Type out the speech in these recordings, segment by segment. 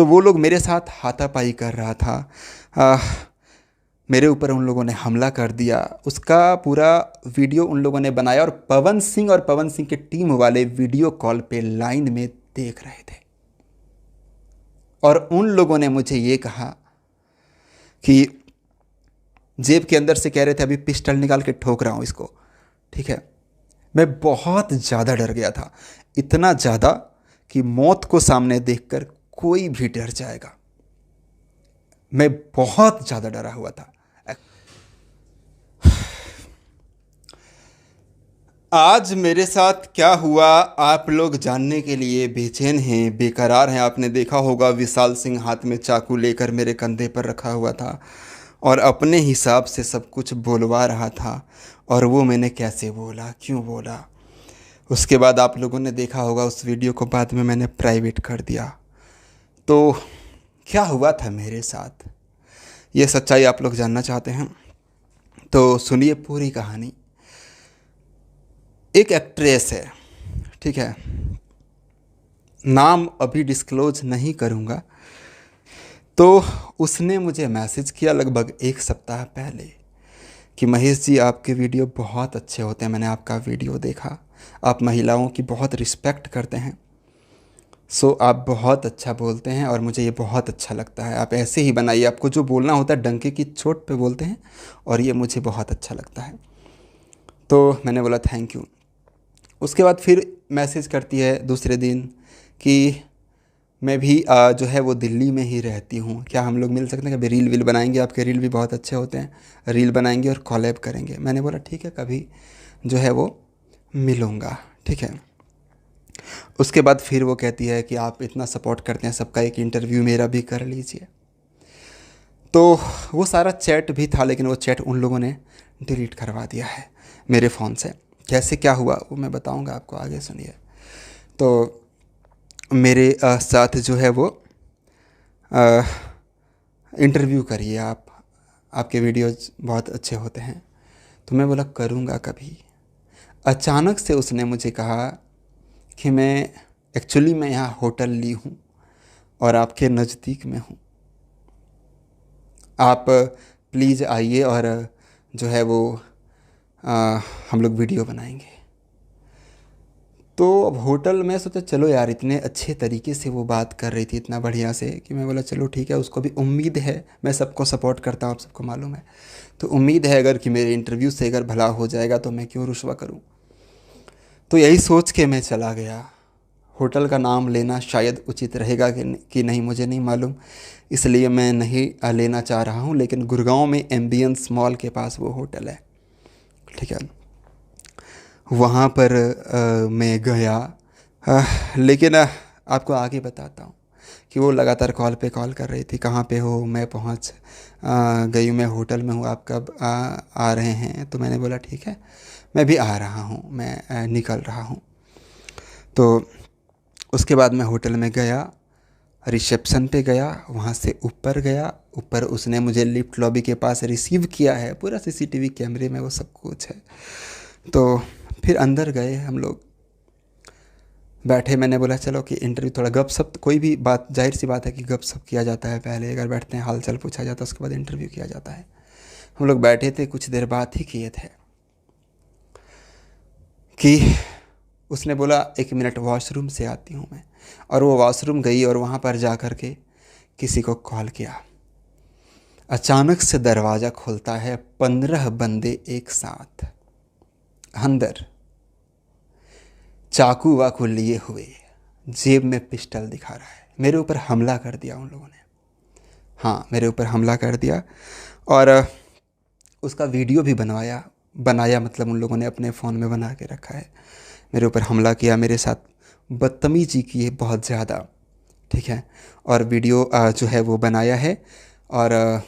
तो वो लोग मेरे साथ हाथापाई कर रहा था। मेरे ऊपर उन लोगों ने हमला कर दिया। उसका पूरा वीडियो उन लोगों ने बनाया और पवन सिंह के टीम वाले वीडियो कॉल पे लाइन में देख रहे थे। और उन लोगों ने मुझे ये कहा कि जेब के अंदर से कह रहे थे अभी पिस्टल निकाल के ठोक रहा हूँ इसको। ठीक है, मैं बहुत ज़्यादा डर गया था, इतना ज़्यादा कि मौत को सामने देखकर कोई भी डर जाएगा। मैं बहुत ज़्यादा डरा हुआ था। आज मेरे साथ क्या हुआ आप लोग जानने के लिए बेचैन हैं, बेकरार हैं। आपने देखा होगा विशाल सिंह हाथ में चाकू लेकर मेरे कंधे पर रखा हुआ था और अपने हिसाब से सब कुछ बोलवा रहा था। और वो मैंने कैसे बोला, क्यों बोला, उसके बाद आप लोगों ने देखा होगा उस वीडियो को बाद में मैंने प्राइवेट कर दिया। तो क्या हुआ था मेरे साथ, ये सच्चाई आप लोग जानना चाहते हैं तो सुनिए पूरी कहानी। एक एक्ट्रेस है, ठीक है, नाम अभी डिस्क्लोज नहीं करूँगा। तो उसने मुझे मैसेज किया लगभग एक सप्ताह पहले कि महेश जी आपके वीडियो बहुत अच्छे होते हैं, मैंने आपका वीडियो देखा, आप महिलाओं की बहुत रिस्पेक्ट करते हैं, सो आप बहुत अच्छा बोलते हैं और मुझे ये बहुत अच्छा लगता है, आप ऐसे ही बनाइए, आपको जो बोलना होता है डंके की चोट पे बोलते हैं और ये मुझे बहुत अच्छा लगता है। तो मैंने बोला थैंक यू। उसके बाद फिर मैसेज करती है दूसरे दिन कि मैं भी जो है वो दिल्ली में ही रहती हूँ, क्या हम लोग मिल सकते हैं, कभी रील वील बनाएंगे, आपके रील भी बहुत अच्छे होते हैं, रील बनाएंगे और कॉलैब करेंगे। मैंने बोला ठीक है, कभी जो है वो मिलूँगा, ठीक है। उसके बाद फिर वो कहती है कि आप इतना सपोर्ट करते हैं सबका, एक इंटरव्यू मेरा भी कर लीजिए। तो वो सारा चैट भी था लेकिन वो चैट उन लोगों ने डिलीट करवा दिया है मेरे फ़ोन से। कैसे क्या हुआ वो मैं बताऊंगा आपको, आगे सुनिए। तो मेरे साथ जो है वो इंटरव्यू करिए आप, आपके वीडियोज़ बहुत अच्छे होते हैं। तो मैं बोला करूँगा कभी। अचानक से उसने मुझे कहा कि मैं यहाँ होटल ली हूँ और आपके नज़दीक में हूँ, आप प्लीज़ आइए और जो है वो हम लोग वीडियो बनाएंगे। तो अब होटल में सोचा चलो यार, इतने अच्छे तरीके से वो बात कर रही थी, इतना बढ़िया से, कि मैं बोला चलो ठीक है, उसको भी उम्मीद है, मैं सबको सपोर्ट करता हूँ, आप सबको मालूम है, तो उम्मीद है अगर कि मेरे इंटरव्यू से अगर भला हो जाएगा तो मैं क्यों रुस्वा करूँ। तो यही सोच के मैं चला गया। होटल का नाम लेना शायद उचित रहेगा कि नहीं मुझे नहीं मालूम, इसलिए मैं नहीं लेना चाह रहा हूँ, लेकिन गुड़गांव में एम्बियंस मॉल के पास वो होटल है, ठीक है। वहाँ पर मैं गया, लेकिन आपको आगे बताता हूँ कि वो लगातार कॉल पे कॉल कर रही थी, कहाँ पे हो, मैं पहुँच गई हूँ, मैं होटल में हूँ, आप कब आ रहे हैं। तो मैंने बोला ठीक है, मैं भी आ रहा हूँ, मैं निकल रहा हूँ। तो उसके बाद मैं होटल में गया, रिसेप्शन पे गया, वहाँ से ऊपर गया, ऊपर उसने मुझे लिफ्ट लॉबी के पास रिसीव किया है, पूरा सीसीटीवी कैमरे में वो सब कुछ है। तो फिर अंदर गए, हम लोग बैठे, मैंने बोला चलो कि इंटरव्यू थोड़ा गप सप, कोई भी बात जाहिर सी बात है कि गप सप किया जाता है, पहले अगर बैठते हैं हाल चाल पूछा जाता है, उसके बाद इंटरव्यू किया जाता है। हम लोग बैठे थे, कुछ देर बाद ही किए थे कि उसने बोला 1 मिनट वॉशरूम से आती हूँ मैं, और वो वॉशरूम गई और वहाँ पर जा कर के किसी को कॉल किया। अचानक से दरवाज़ा खुलता है, 15 बंदे एक साथ अंदर, चाकू वाकू लिए हुए, जेब में पिस्टल दिखा रहा है, मेरे ऊपर हमला कर दिया उन लोगों ने। हाँ, मेरे ऊपर हमला कर दिया और उसका वीडियो भी बनाया मतलब उन लोगों ने अपने फ़ोन में बना के रखा है। मेरे ऊपर हमला किया, मेरे साथ बदतमीजी की है बहुत ज़्यादा, ठीक है। और वीडियो जो है वो बनाया है और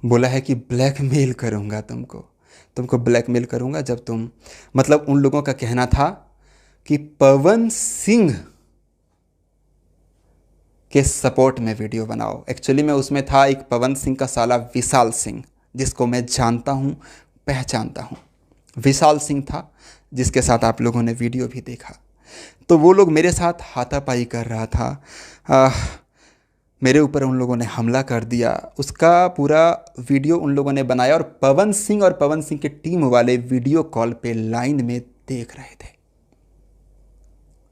बोला है कि ब्लैकमेल करूँगा तुमको ब्लैकमेल करूँगा जब तुम, मतलब उन लोगों का कहना था कि पवन सिंह के सपोर्ट में वीडियो बनाओ। एक्चुअली में उसमें था एक पवन सिंह का साला विशाल सिंह, जिसको मैं जानता हूँ, पहचानता हूँ। विशाल सिंह था जिसके साथ आप लोगों ने वीडियो भी देखा। तो वो लोग मेरे साथ हाथापाई कर रहा था। मेरे ऊपर उन लोगों ने हमला कर दिया। उसका पूरा वीडियो उन लोगों ने बनाया और पवन सिंह के टीम वाले वीडियो कॉल पे लाइन में देख रहे थे।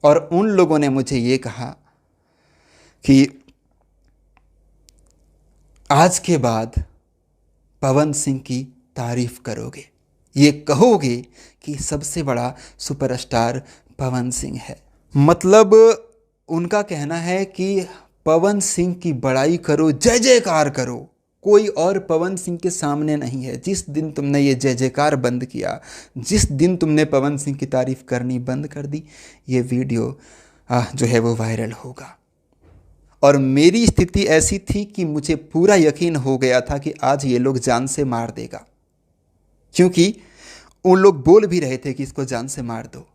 और उन लोगों ने मुझे ये कहा कि आज के बाद पवन सिंह की तारीफ करोगे, ये कहोगे कि सबसे बड़ा सुपरस्टार पवन सिंह है। मतलब उनका कहना है कि पवन सिंह की बड़ाई करो, जय जयकार करो, कोई और पवन सिंह के सामने नहीं है। जिस दिन तुमने ये जय जयकार बंद किया, जिस दिन तुमने पवन सिंह की तारीफ करनी बंद कर दी, ये वीडियो जो है वो वायरल होगा। और मेरी स्थिति ऐसी थी कि मुझे पूरा यकीन हो गया था कि आज ये लोग जान से मार देगा, क्योंकि उन लोग बोल भी रहे थे कि इसको जान से मार दो।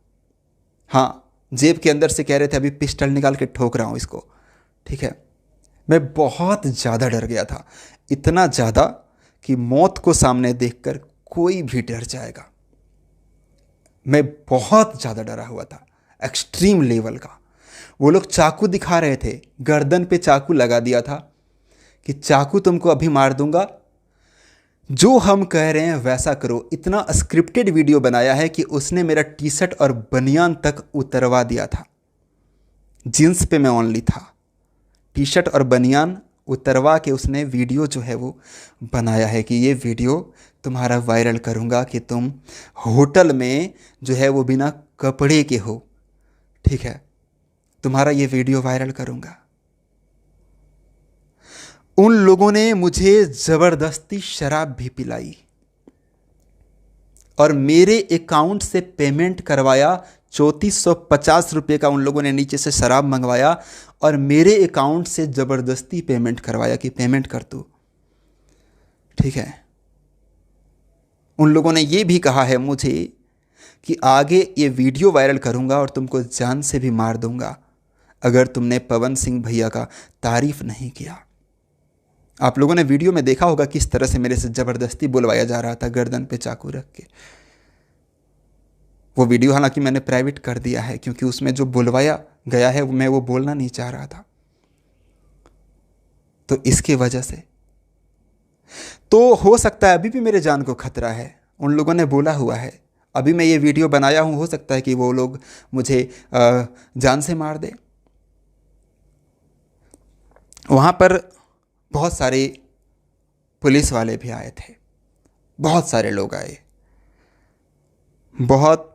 हाँ, जेब के अंदर से कह रहे थे अभी पिस्टल निकाल के ठोक रहा हूँ इसको, ठीक है। मैं बहुत ज़्यादा डर गया था, इतना ज़्यादा कि मौत को सामने देखकर कोई भी डर जाएगा। मैं बहुत ज़्यादा डरा हुआ था, एक्सट्रीम लेवल का। वो लोग चाकू दिखा रहे थे, गर्दन पे चाकू लगा दिया था कि चाकू तुमको अभी मार दूंगा, जो हम कह रहे हैं वैसा करो। इतना स्क्रिप्टेड वीडियो बनाया है कि उसने मेरा टी शर्ट और बनियान तक उतरवा दिया था। जीन्स पे मैं ओनली था, टी शर्ट और बनियान उतरवा के उसने वीडियो जो है वो बनाया है कि ये वीडियो तुम्हारा वायरल करूँगा कि तुम होटल में जो है वो बिना कपड़े के हो, ठीक है, तुम्हारा ये वीडियो वायरल करूँगा। उन लोगों ने मुझे ज़बरदस्ती शराब भी पिलाई और मेरे अकाउंट से पेमेंट करवाया। 3450 रुपये का उन लोगों ने नीचे से शराब मंगवाया और मेरे अकाउंट से ज़बरदस्ती पेमेंट करवाया कि पेमेंट कर दो, ठीक है। उन लोगों ने ये भी कहा है मुझे कि आगे ये वीडियो वायरल करूँगा और तुमको जान से भी मार दूँगा अगर तुमने पवन सिंह भैया का तारीफ़ नहीं किया। आप लोगों ने वीडियो में देखा होगा किस तरह से मेरे से ज़बरदस्ती बुलवाया जा रहा था, गर्दन पे चाकू रख के। वो वीडियो हालांकि मैंने प्राइवेट कर दिया है, क्योंकि उसमें जो बुलवाया गया है मैं वो बोलना नहीं चाह रहा था। तो इसकी वजह से तो हो सकता है अभी भी मेरे जान को खतरा है। उन लोगों ने बोला हुआ है, अभी मैं ये वीडियो बनाया हूँ, हो सकता है कि वो लोग मुझे जान से मार दे। वहाँ पर बहुत सारे पुलिस वाले भी आए थे, बहुत सारे लोग आए, बहुत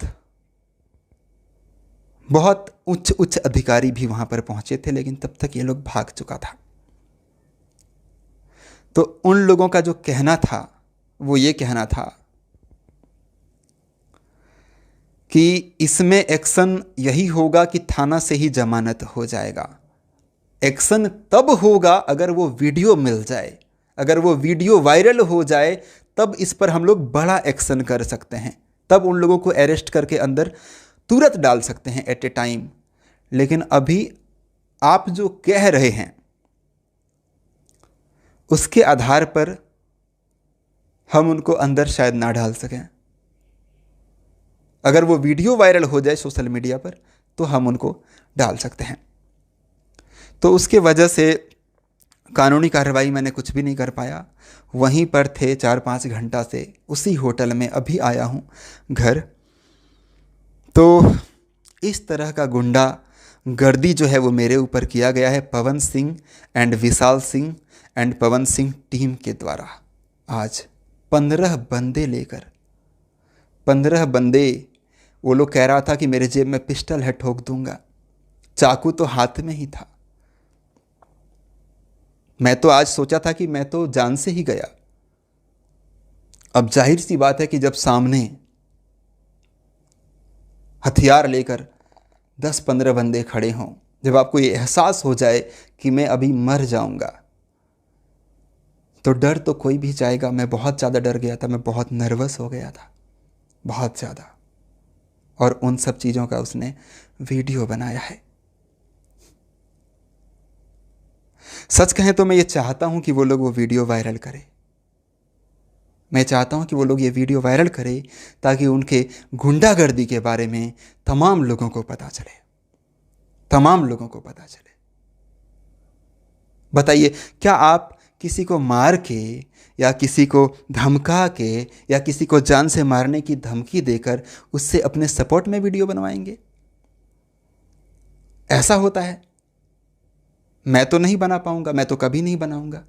बहुत उच्च उच्च अधिकारी भी वहाँ पर पहुँचे थे, लेकिन तब तक ये लोग भाग चुका था। तो उन लोगों का जो कहना था वो ये कहना था कि इसमें एक्शन यही होगा कि थाना से ही जमानत हो जाएगा। एक्शन तब होगा अगर वो वीडियो मिल जाए, अगर वो वीडियो वायरल हो जाए, तब इस पर हम लोग बड़ा एक्शन कर सकते हैं, तब उन लोगों को अरेस्ट करके अंदर तुरंत डाल सकते हैं एट ए टाइम। लेकिन अभी आप जो कह रहे हैं उसके आधार पर हम उनको अंदर शायद ना डाल सकें। अगर वो वीडियो वायरल हो जाए सोशल मीडिया पर तो हम उनको डाल सकते हैं। तो उसके वजह से कानूनी कार्रवाई मैंने कुछ भी नहीं कर पाया। वहीं पर थे 4-5 घंटा से, उसी होटल में अभी आया हूँ घर। तो इस तरह का गुंडा गर्दी जो है वो मेरे ऊपर किया गया है Pawan Singh and Vishal Singh and Pawan Singh team के द्वारा। आज 15 बंदे लेकर, 15 बंदे, वो लोग कह रहा था कि मेरे जेब में पिस्टल है, ठोक दूंगा। चाकू तो हाथ में ही था। मैं तो आज सोचा था कि मैं तो जान से ही गया। अब जाहिर सी बात है कि जब सामने हथियार लेकर 10-15 बंदे खड़े हों, जब आपको ये एहसास हो जाए कि मैं अभी मर जाऊंगा, तो डर तो कोई भी जाएगा। मैं बहुत ज़्यादा डर गया था, मैं बहुत नर्वस हो गया था, बहुत ज़्यादा। और उन सब चीज़ों का उसने वीडियो बनाया है। सच कहें तो मैं ये चाहता हूं कि वो लोग वो वीडियो वायरल करें, मैं चाहता हूँ कि वो लोग ये वीडियो वायरल करें ताकि उनके गुंडागर्दी के बारे में तमाम लोगों को पता चले, तमाम लोगों को पता चले। बताइए, क्या आप किसी को मार के या किसी को धमका के या किसी को जान से मारने की धमकी देकर उससे अपने सपोर्ट में वीडियो बनवाएंगे? ऐसा होता है? मैं तो नहीं बना पाऊंगा, मैं तो कभी नहीं बनाऊंगा,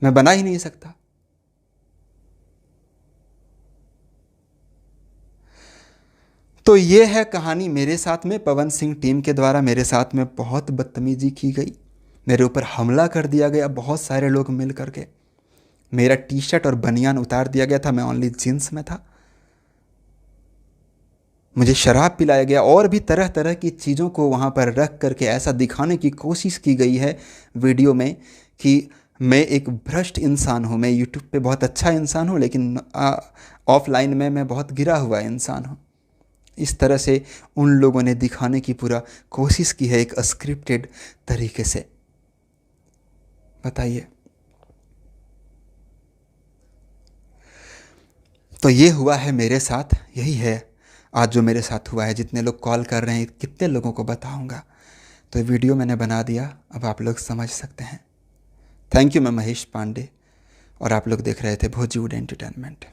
मैं बना ही नहीं सकता। तो ये है कहानी मेरे साथ में। पवन सिंह टीम के द्वारा मेरे साथ में बहुत बदतमीजी की गई, मेरे ऊपर हमला कर दिया गया, बहुत सारे लोग मिल करके मेरा टी शर्ट और बनियान उतार दिया गया था, मैं ओनली जींस में था, मुझे शराब पिलाया गया और भी तरह तरह की चीज़ों को वहाँ पर रख करके ऐसा दिखाने की कोशिश की गई है वीडियो में कि मैं एक भ्रष्ट इंसान हूँ, मैं यूट्यूब पे बहुत अच्छा इंसान हूँ लेकिन ऑफलाइन में मैं बहुत गिरा हुआ इंसान हूँ। इस तरह से उन लोगों ने दिखाने की पूरा कोशिश की है एक स्क्रिप्टेड तरीके से। बताइए, तो ये हुआ है मेरे साथ, यही है आज जो मेरे साथ हुआ है। जितने लोग कॉल कर रहे हैं कितने लोगों को बताऊंगा, तो वीडियो मैंने बना दिया, अब आप लोग समझ सकते हैं। Thank you. मैं महेश पांडे और आप लोग देख रहे थे भोजीवुड एंटरटेनमेंट।